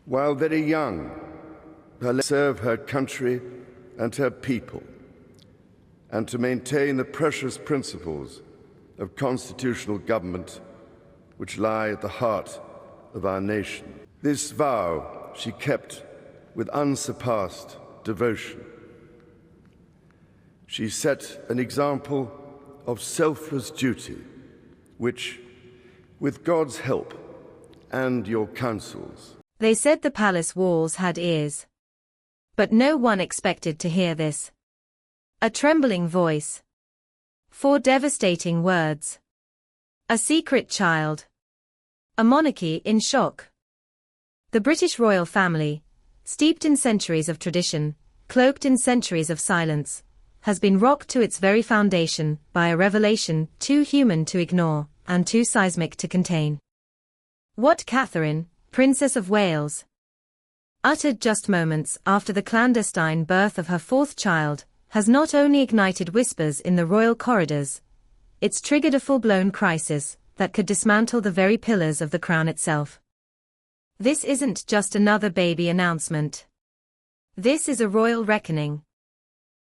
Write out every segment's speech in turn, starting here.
While very young, her serve her country and her people, and to maintain the precious principles of constitutional government which lie at the heart of our nation. This vow she kept with unsurpassed devotion. She set an example of selfless duty, which, with God's help and your counsels. They said the palace walls had ears. But no one expected to hear this. A trembling voice. 4 devastating words. A secret child. A monarchy in shock. The British royal family, steeped in centuries of tradition, cloaked in centuries of silence, has been rocked to its very foundation by a revelation too human to ignore and too seismic to contain. What Catherine, Princess of Wales, uttered just moments after the clandestine birth of her 4th child, has not only ignited whispers in the royal corridors, it's triggered a full-blown crisis that could dismantle the very pillars of the crown itself. This isn't just another baby announcement. This is a royal reckoning.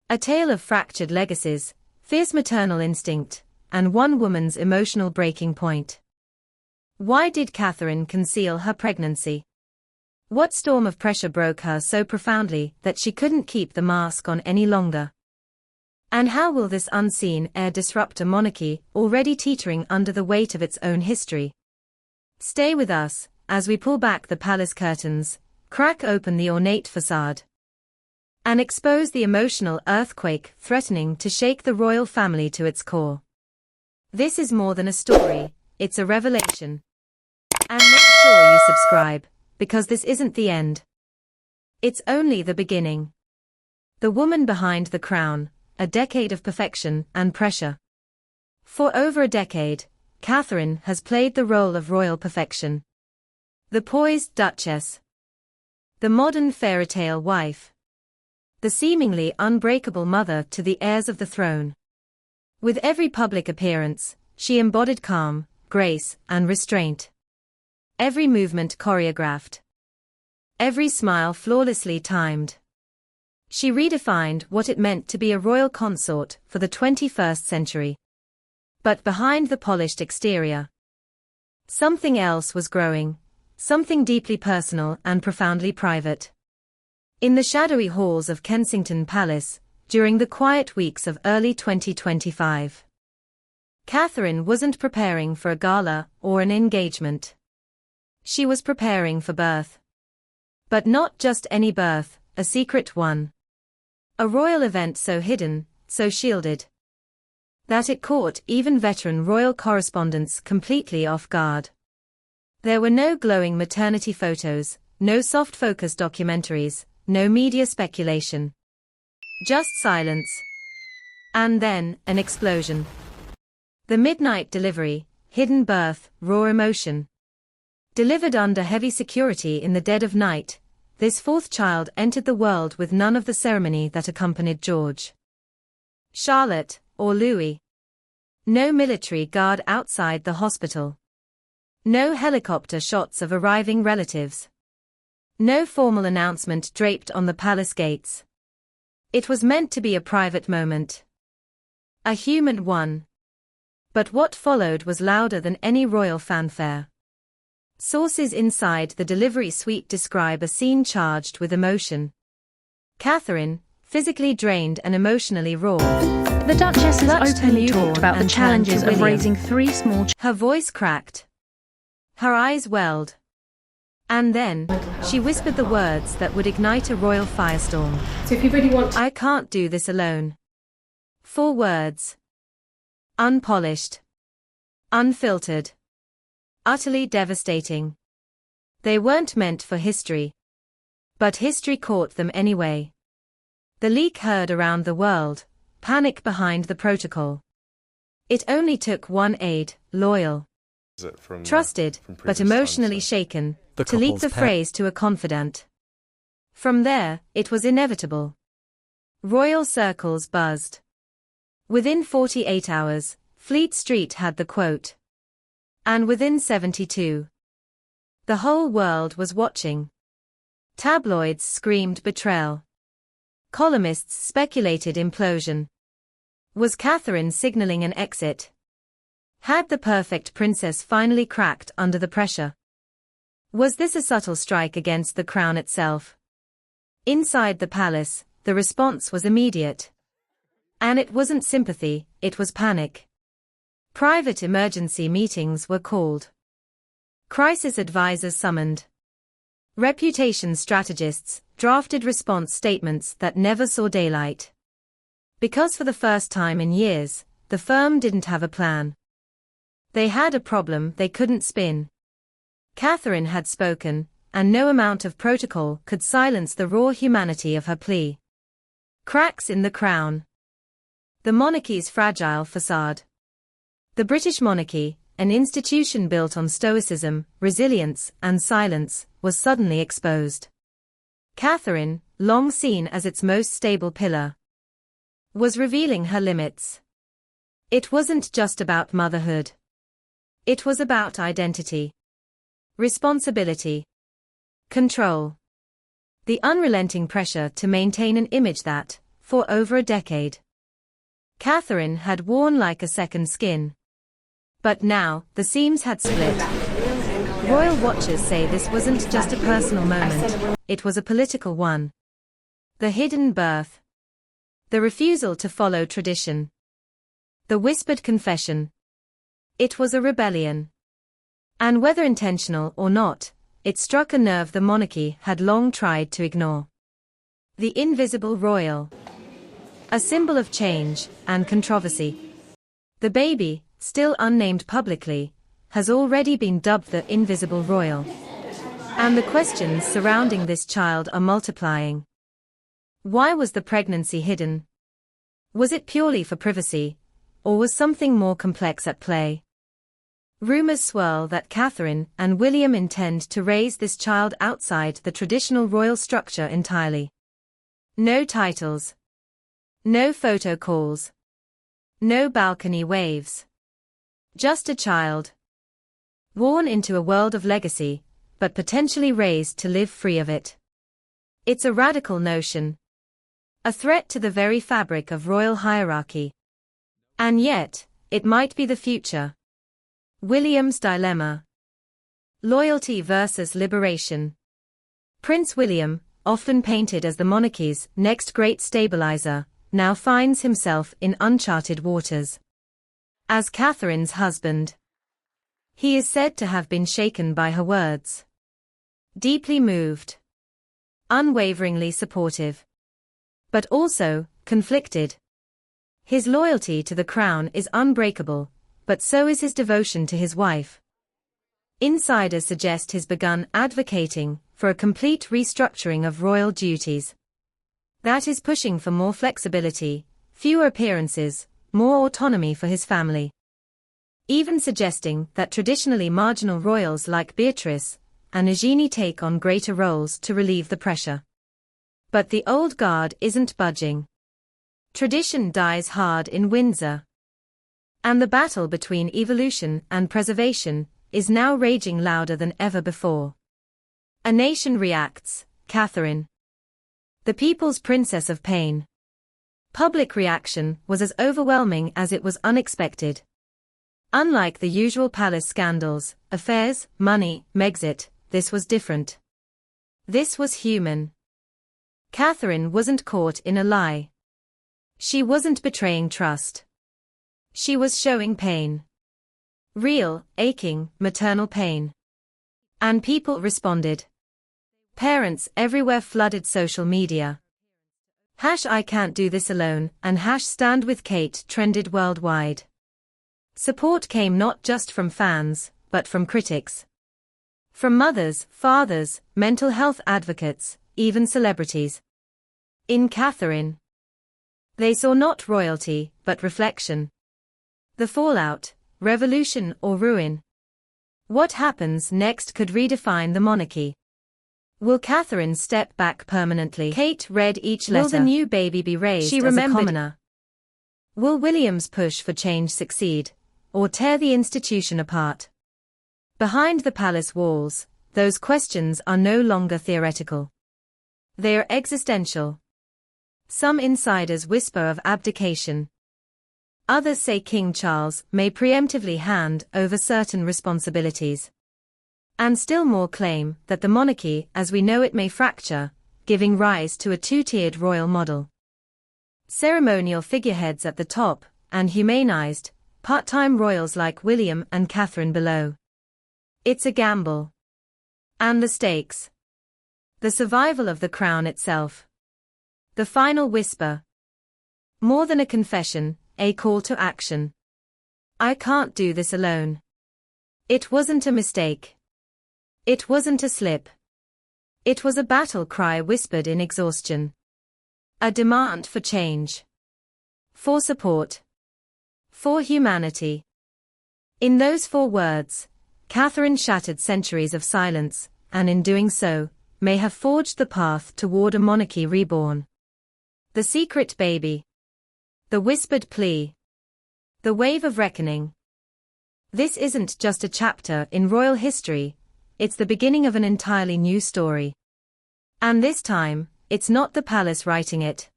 A tale of fractured legacies, fierce maternal instinct, and one woman's emotional breaking point. Why did Catherine conceal her pregnancy? What storm of pressure broke her so profoundly that she couldn't keep the mask on any longer? And how will this unseen heir disrupt a monarchy already teetering under the weight of its own history? Stay with us as we pull back the palace curtains, crack open the ornate facade, and expose the emotional earthquake threatening to shake the royal family to its core. This is more than a story, it's a revelation. And make sure you subscribe, because this isn't the end. It's only the beginning. The woman behind the crown, a decade of perfection and pressure. For over a decade, Catherine has played the role of royal perfection. The poised duchess. The modern fairytale wife. The seemingly unbreakable mother to the heirs of the throne. With every public appearance, she embodied calm, grace, and restraint. Every movement choreographed. Every smile flawlessly timed. She redefined what it meant to be a royal consort for the 21st century. But behind the polished exterior, something else was growing, something deeply personal and profoundly private. In the shadowy halls of Kensington Palace, during the quiet weeks of early 2025, Catherine wasn't preparing for a gala or an engagement. She was preparing for birth. But not just any birth, a secret one. A royal event so hidden, so shielded, that it caught even veteran royal correspondents completely off guard. There were no glowing maternity photos, no soft-focus documentaries, no media speculation. Just silence. And then, an explosion. The midnight delivery, hidden birth, raw emotion. Delivered under heavy security in the dead of night, this 4th child entered the world with none of the ceremony that accompanied George, Charlotte, or Louis. No military guard outside the hospital. No helicopter shots of arriving relatives. No formal announcement draped on the palace gates. It was meant to be a private moment. A human one. But what followed was louder than any royal fanfare. Sources inside the delivery suite describe a scene charged with emotion. Catherine, physically drained and emotionally raw. The Duchess has openly talked about the challenges of raising 3 small children. Her voice cracked. Her eyes welled. And then, she whispered the words that would ignite a royal firestorm. So if you really want to... I can't do this alone. 4 words. Unpolished. Unfiltered. Utterly devastating. They weren't meant for history. But history caught them anyway. The leak heard around the world, panic behind the protocol. It only took one aide, loyal, trusted, but emotionally shaken, to leak the phrase to a confidant. From there, it was inevitable. Royal circles buzzed. Within 48 hours, Fleet Street had the quote. And within 72, the whole world was watching. Tabloids screamed betrayal. Columnists speculated implosion. Was Catherine signaling an exit? Had the perfect princess finally cracked under the pressure? Was this a subtle strike against the crown itself? Inside the palace, the response was immediate. And it wasn't sympathy, it was panic. Private emergency meetings were called. Crisis advisors summoned. Reputation strategists drafted response statements that never saw daylight. Because for the first time in years, the firm didn't have a plan. They had a problem they couldn't spin. Catherine had spoken, and no amount of protocol could silence the raw humanity of her plea. Cracks in the crown. The monarchy's fragile facade. The British monarchy, an institution built on stoicism, resilience, and silence, was suddenly exposed. Catherine, long seen as its most stable pillar, was revealing her limits. It wasn't just about motherhood. It was about identity, responsibility, control. The unrelenting pressure to maintain an image that, for over a decade, Catherine had worn like a second skin. But now, the seams had split. Royal watchers say this wasn't just a personal moment, it was a political one. The hidden birth. The refusal to follow tradition. The whispered confession. It was a rebellion. And whether intentional or not, it struck a nerve the monarchy had long tried to ignore. The invisible royal. A symbol of change and controversy. The baby, still unnamed publicly, has already been dubbed the invisible royal. And the questions surrounding this child are multiplying. Why was the pregnancy hidden? Was it purely for privacy, or was something more complex at play? Rumors swirl that Catherine and William intend to raise this child outside the traditional royal structure entirely. No titles. No photo calls. No balcony waves. Just a child. Born into a world of legacy, but potentially raised to live free of it. It's a radical notion. A threat to the very fabric of royal hierarchy. And yet, it might be the future. William's dilemma. Loyalty versus liberation. Prince William, often painted as the monarchy's next great stabilizer, now finds himself in uncharted waters. As Catherine's husband, he is said to have been shaken by her words. Deeply moved. Unwaveringly supportive. But also, conflicted. His loyalty to the crown is unbreakable, but so is his devotion to his wife. Insiders suggest he's begun advocating for a complete restructuring of royal duties. That is pushing for more flexibility, fewer appearances, more autonomy for his family. Even suggesting that traditionally marginal royals like Beatrice and Eugenie take on greater roles to relieve the pressure. But the old guard isn't budging. Tradition dies hard in Windsor. And the battle between evolution and preservation is now raging louder than ever before. A nation reacts, Catherine. The people's princess of pain. Public reaction was as overwhelming as it was unexpected. Unlike the usual palace scandals, affairs, money, Megxit, this was different. This was human. Catherine wasn't caught in a lie. She wasn't betraying trust. She was showing pain. Real, aching, maternal pain. And people responded. Parents everywhere flooded social media. #I can't do this alone and #stand with Kate trended worldwide. Support came not just from fans, but from critics. From mothers, fathers, mental health advocates, even celebrities. In Catherine, they saw not royalty, but reflection. The fallout, revolution or ruin. What happens next could redefine the monarchy. Will Catherine step back permanently? Kate read each letter. Will the new baby be raised as a commoner? Will William's push for change succeed, or tear the institution apart? Behind the palace walls, those questions are no longer theoretical. They are existential. Some insiders whisper of abdication. Others say King Charles may preemptively hand over certain responsibilities. And still more claim that the monarchy as we know it may fracture, giving rise to a two-tiered royal model. Ceremonial figureheads at the top, and humanized, part-time royals like William and Catherine below. It's a gamble. And the stakes. The survival of the crown itself. The final whisper. More than a confession, a call to action. I can't do this alone. It wasn't a mistake. It wasn't a slip. It was a battle cry whispered in exhaustion. A demand for change. For support. For humanity. In those 4 words, Catherine shattered centuries of silence, and in doing so, may have forged the path toward a monarchy reborn. The secret baby. The whispered plea. The wave of reckoning. This isn't just a chapter in royal history, it's the beginning of an entirely new story. And this time, it's not the palace writing it.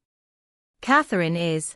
Catherine is.